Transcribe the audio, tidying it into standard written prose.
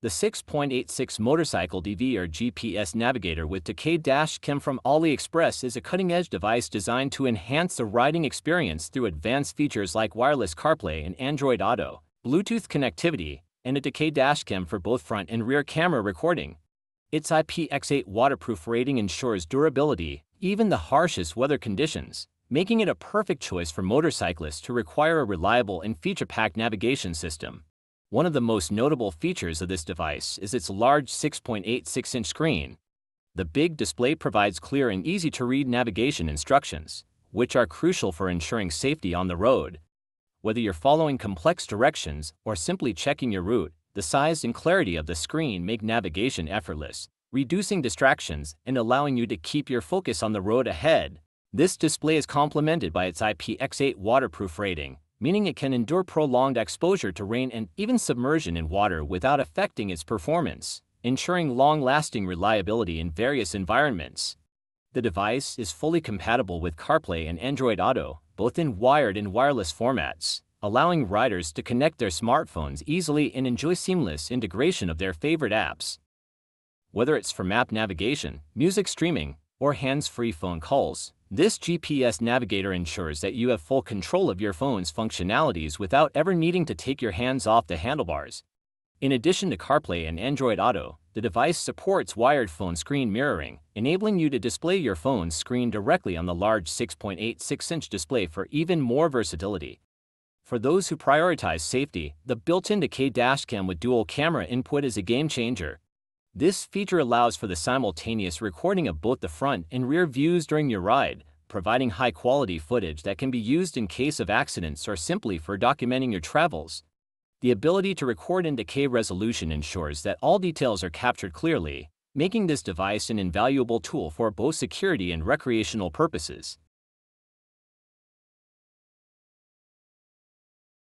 The 6.86 Motorcycle DVR GPS Navigator with decay dash cam from Aliexpress is a cutting-edge device designed to enhance the riding experience through advanced features like wireless CarPlay and Android Auto, Bluetooth connectivity, and a decay dash cam for both front and rear camera recording. Its IPX8 waterproof rating ensures durability, even the harshest weather conditions, making it a perfect choice for motorcyclists who require a reliable and feature-packed navigation system. One of the most notable features of this device is its large 6.86-inch screen. The big display provides clear and easy-to-read navigation instructions, which are crucial for ensuring safety on the road. Whether you're following complex directions or simply checking your route, the size and clarity of the screen make navigation effortless, reducing distractions and allowing you to keep your focus on the road ahead. This display is complemented by its IPX8 waterproof rating, meaning it can endure prolonged exposure to rain and even submersion in water without affecting its performance, ensuring long-lasting reliability in various environments. The device is fully compatible with CarPlay and Android Auto, both in wired and wireless formats, allowing riders to connect their smartphones easily and enjoy seamless integration of their favorite apps. Whether it's for map navigation, music streaming, or hands-free phone calls, this GPS Navigator ensures that you have full control of your phone's functionalities without ever needing to take your hands off the handlebars. In addition to CarPlay and Android Auto, the device supports wired phone screen mirroring, enabling you to display your phone's screen directly on the large 6.86-inch display for even more versatility. For those who prioritize safety, the built-in decay dashcam with dual camera input is a game-changer. This feature allows for the simultaneous recording of both the front and rear views during your ride, providing high-quality footage that can be used in case of accidents or simply for documenting your travels. The ability to record in decay resolution ensures that all details are captured clearly, making this device an invaluable tool for both security and recreational purposes.